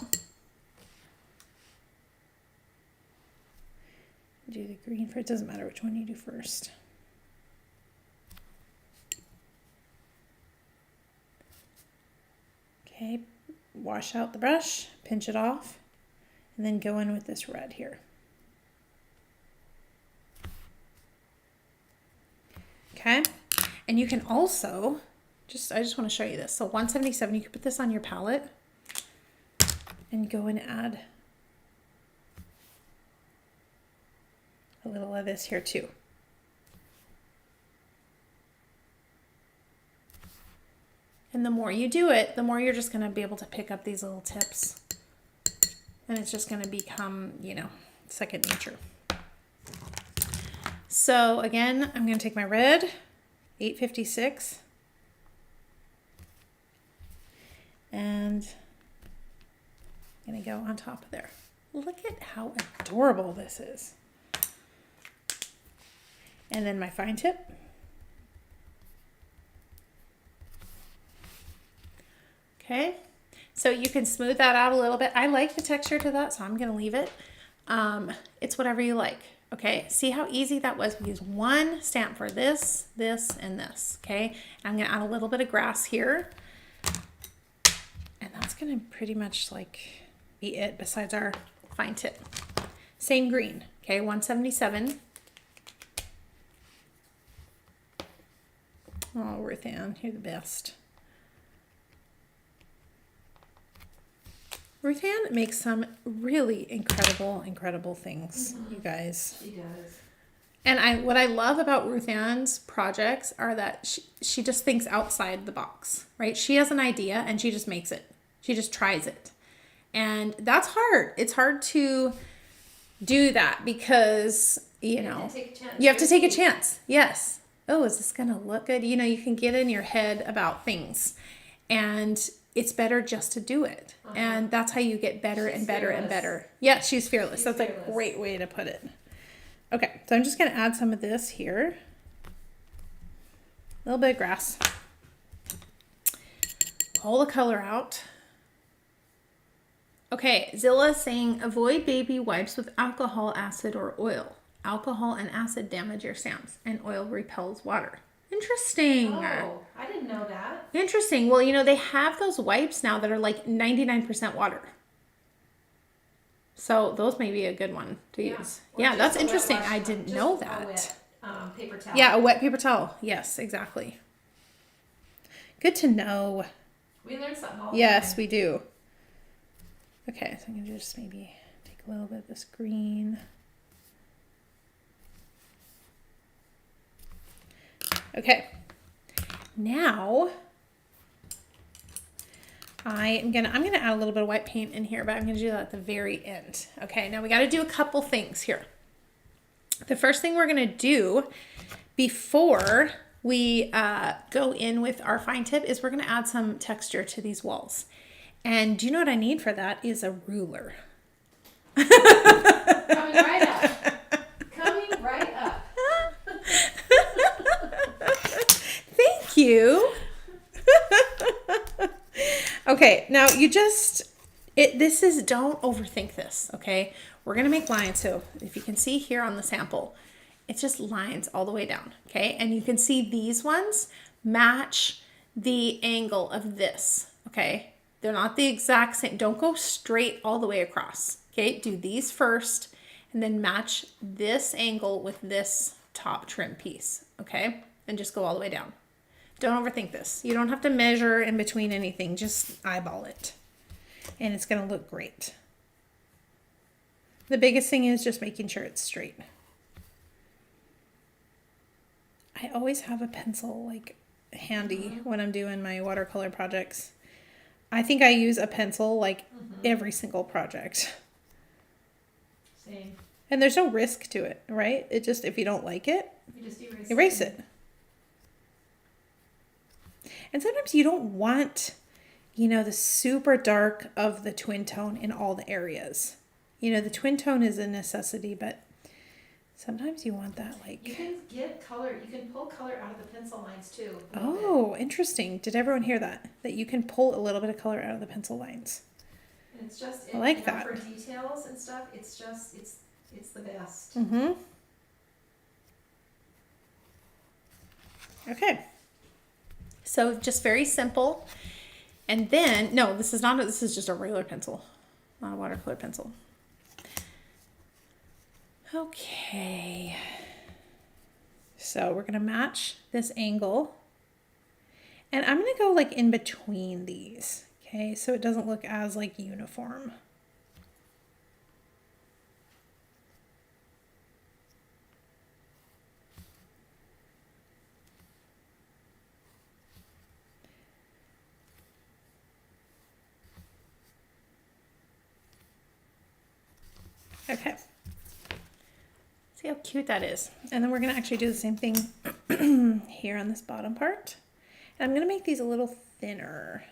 Do the green for it. Doesn't matter which one you do first. Okay, wash out the brush, pinch it off, and then go in with this red here. Okay, and you can also, I just want to show you this. So 177, you can put this on your palette and go and add a little of this here too. And the more you do it, the more you're just going to be able to pick up these little tips. And it's just going to become, you know, second nature. So again, I'm going to take my red, 856. And I'm going to go on top of there. Look at how adorable this is. And then my fine tip. Okay, so you can smooth that out a little bit. I like the texture to that, so I'm going to leave it. It's whatever you like. Okay, see how easy that was? We use one stamp for this, this, and this. Okay, and I'm going to add a little bit of grass here. And that's going to pretty much like be it besides our fine tip. Same green. Okay, 177. Oh, Ruth Ann, you're the best. Ruth Ann makes some really incredible things, you guys. She does. And what I love about Ruth Ann's projects are that she just thinks outside the box, right? She has an idea and she just makes it. She just tries it. And that's hard. It's hard to do that because, you know, you have to take a chance. Yes. Oh, is this going to look good? You know, you can get in your head about things and it's better just to do it. And that's how you get better and better and better. Yeah, she's fearless. That's a great way to put it. Okay, so I'm just going to add some of this here. A little bit of grass. Pull the color out. Okay, Zilla is saying avoid baby wipes with alcohol, acid, or oil. Alcohol and acid damage your stamps, and oil repels water. Interesting. Oh, I didn't know that. Interesting. Well, you know, they have those wipes now that are like 99% water. So those may be a good one to use. Yeah, that's interesting. I didn't know that. A wet, paper towel. Yeah, a wet paper towel. Yes, exactly. Good to know. We learn something all the time. Yes, we do. Okay, so I'm going to just maybe take a little bit of this green. Okay, now I'm gonna add a little bit of white paint in here, but I'm gonna do that at the very end. Okay, now we gotta do a couple things here. The first thing we're gonna do before we go in with our fine tip is we're gonna add some texture to these walls. And do you know what I need for that is a ruler. Coming right up. Coming right up. Thank you. Okay, now you just, don't overthink this, okay? We're gonna make lines, so if you can see here on the sample, it's just lines all the way down, okay? And you can see these ones match the angle of this, okay? They're not the exact same. Don't go straight all the way across, okay? Do these first and then match this angle with this top trim piece, okay? And just go all the way down. Don't overthink this. You don't have to measure in between anything. Just eyeball it. And it's going to look great. The biggest thing is just making sure it's straight. I always have a pencil like handy when I'm doing my watercolor projects. I think I use a pencil like every single project. Same. And there's no risk to it, right? It just, if you don't like it, You just erase it. And sometimes you don't want, the super dark of the twin tone in all the areas. The twin tone is a necessity, but sometimes you want that like... You can get color. You can pull color out of the pencil lines too. Oh, interesting. Did everyone hear that? That you can pull a little bit of color out of the pencil lines. And it's just... I like that. For details and stuff, it's just... It's the best. Mm-hmm. Okay. So just very simple. And then, no, this is just a regular pencil, not a watercolor pencil. Okay. So we're going to match this angle. And I'm going to go like in between these. Okay. So it doesn't look as like uniform. Okay. See how cute that is. And then we're going to actually do the same thing here on this bottom part. And I'm going to make these a little thinner.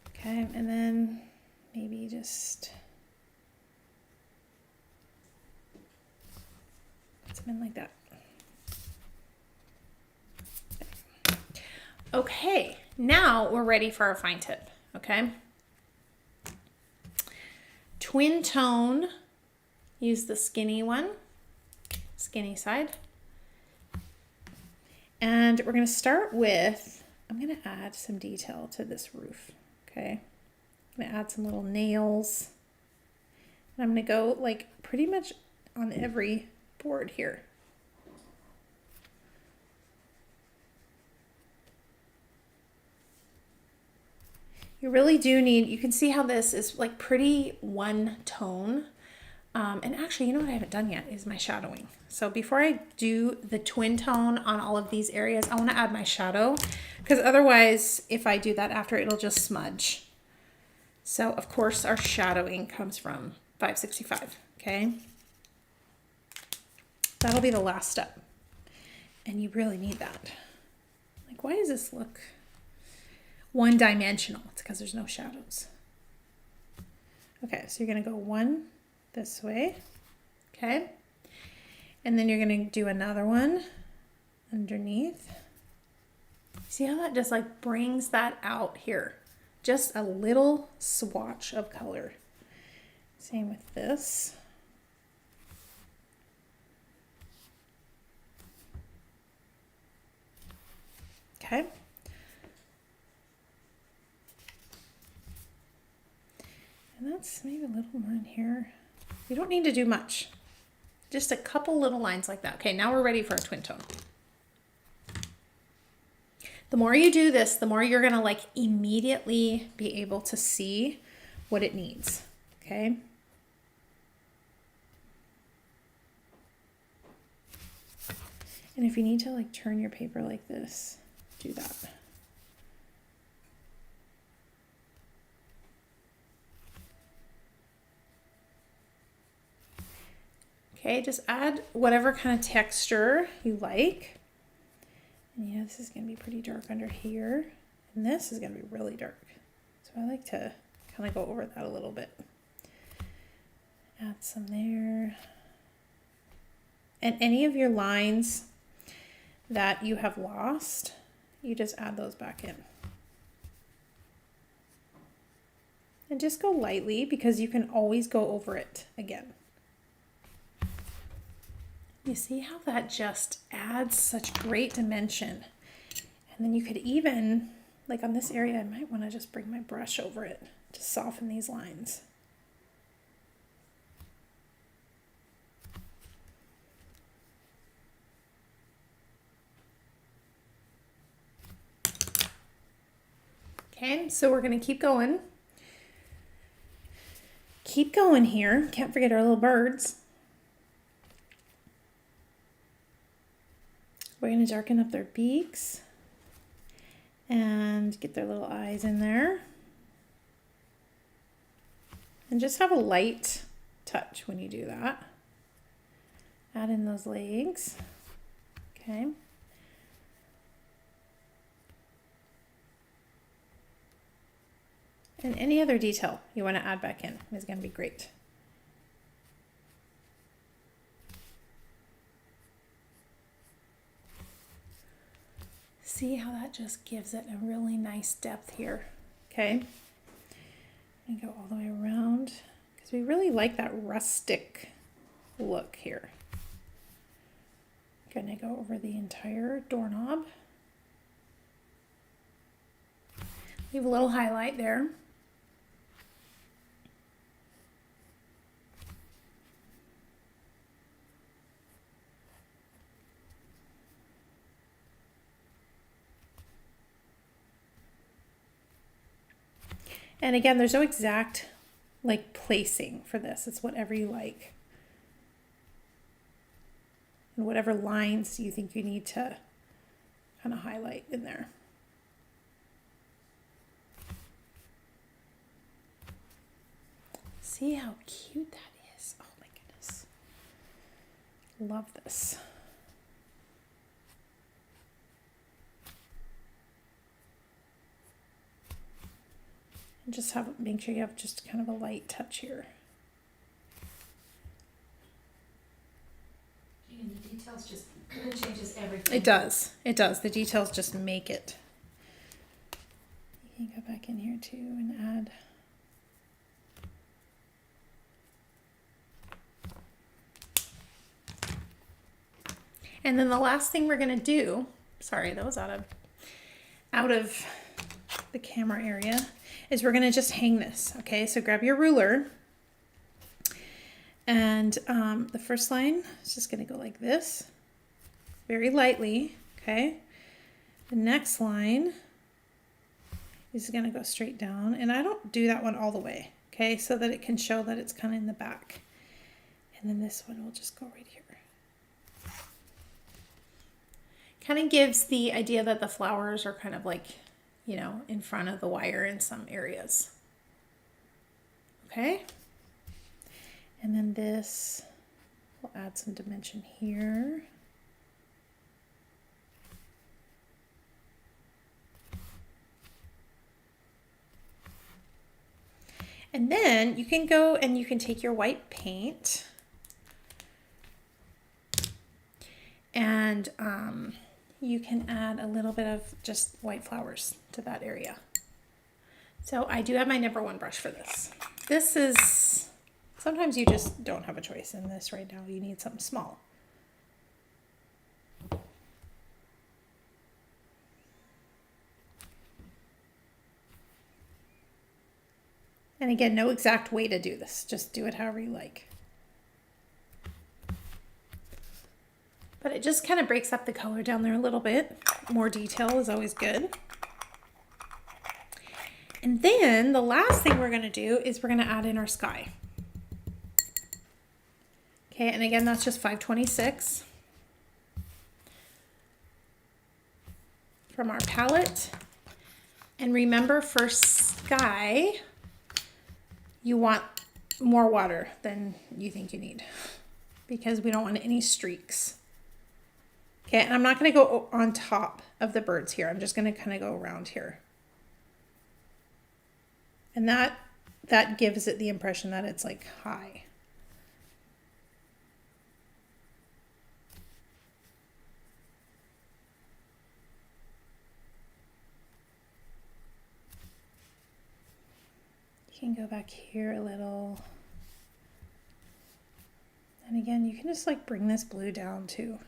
Okay, and then maybe just put some in like that. Okay, now we're ready for our fine tip, okay? Twin tone, use the skinny one, skinny side. And we're gonna start with, I'm gonna add some detail to this roof, okay? I'm gonna add some little nails. And I'm gonna go like pretty much on every board here. You really do need, you can see how this is like pretty one tone. And actually, you know what I haven't done yet is my shadowing. So before I do the twin tone on all of these areas, I want to add my shadow because otherwise, if I do that after, it'll just smudge. So of course, our shadowing comes from 565, okay? That'll be the last step. And you really need that. Like, why does this look one-dimensional? It's because there's no shadows. Okay, so you're going to go one this way, okay? And then you're going to do another one underneath. See how that just like brings that out here? Just a little swatch of color. Same with this. Okay. And that's maybe a little more in here. You don't need to do much. Just a couple little lines like that. Okay, now we're ready for a twin tone. The more you do this, the more you're gonna like immediately be able to see what it needs. okay? And if you need to like turn your paper like this, do that. Okay, just add whatever kind of texture you like. And yeah, this is gonna be pretty dark under here. And this is gonna be really dark. So I like to kind of go over that a little bit. Add some there. And any of your lines that you have lost, you just add those back in. And just go lightly because you can always go over it again. You see how that just adds such great dimension. And then you could even, like on this area, I might want to just bring my brush over it to soften these lines. Okay, so we're going to keep going. Keep going here. Can't forget our little birds. We're going to darken up their beaks and get their little eyes in there. And just have a light touch when you do that. Add in those legs. Okay. And any other detail you want to add back in is going to be great. See how that just gives it a really nice depth here. Okay. And go all the way around because we really like that rustic look here. Gonna go over the entire doorknob. Leave a little highlight there. And again, there's no exact like placing for this. It's whatever you like. And whatever lines you think you need to kind of highlight in there. See how cute that is. Oh my goodness. Love this. And just make sure you have just kind of a light touch here. And the details just changes everything. It does. It does. The details just make it. You can go back in here too and add. And then the last thing we're going to do, sorry, that was out of the camera area, is we're going to just hang this. Okay, so grab your ruler. And the first line is just going to go like this, very lightly. Okay, the next line is going to go straight down. And I don't do that one all the way. Okay, so that it can show that it's kind of in the back. And then this one will just go right here. Kind of gives the idea that the flowers are kind of like, you know, in front of the wire in some areas. Okay. And then this, we'll add some dimension here. And then you can go and you can take your white paint and you can add a little bit of just white flowers to that area. So I do have my number one brush for this. This is, sometimes you just don't have a choice in this right now. You need something small. And again, no exact way to do this. Just do it however you like. But it just kind of breaks up the color down there a little bit. More detail is always good. And then the last thing we're going to do is we're going to add in our sky. Okay, and again, that's just 526 from our palette. And remember, for sky, you want more water than you think you need because we don't want any streaks. Okay, and I'm not going to go on top of the birds here. I'm just going to kind of go around here. And that gives it the impression that it's like high. You can go back here a little. And again, you can just like bring this blue down too.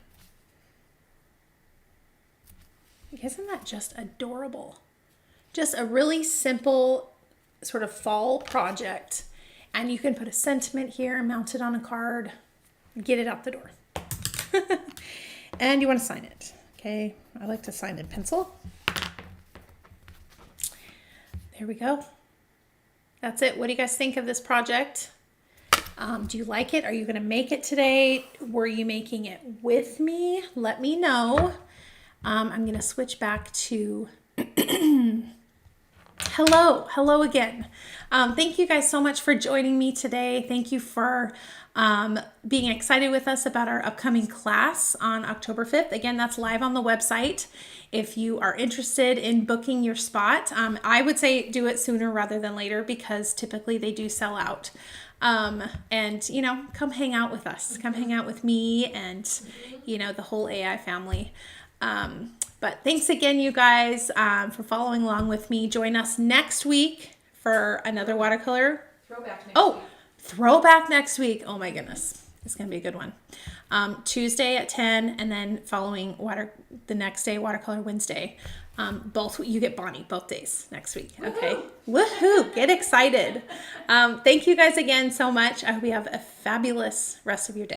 Isn't that just adorable? Just a really simple sort of fall project. And you can put a sentiment here, mount it on a card, get it out the door. And you want to sign it. Okay, I like to sign in pencil. There we go. That's it. What do you guys think of this project? Do you like it? Are you going to make it today? Were you making it with me? Let me know. I'm going to switch back to hello again. Thank you guys so much for joining me today. Thank you for being excited with us about our upcoming class on October 5th. Again, that's live on the website. If you are interested in booking your spot, I would say do it sooner rather than later because typically they do sell out. And, you know, come hang out with us. Come hang out with me and, you know, the whole AI family. But thanks again, you guys, for following along with me. Join us next week for another watercolor. Throwback next week. Oh my goodness. It's going to be a good one. Tuesday at 10 and then following the next day, Watercolor Wednesday. Both, you get Bonnie both days next week. Okay. Woohoo. Get excited. Thank you guys again so much. I hope you have a fabulous rest of your day.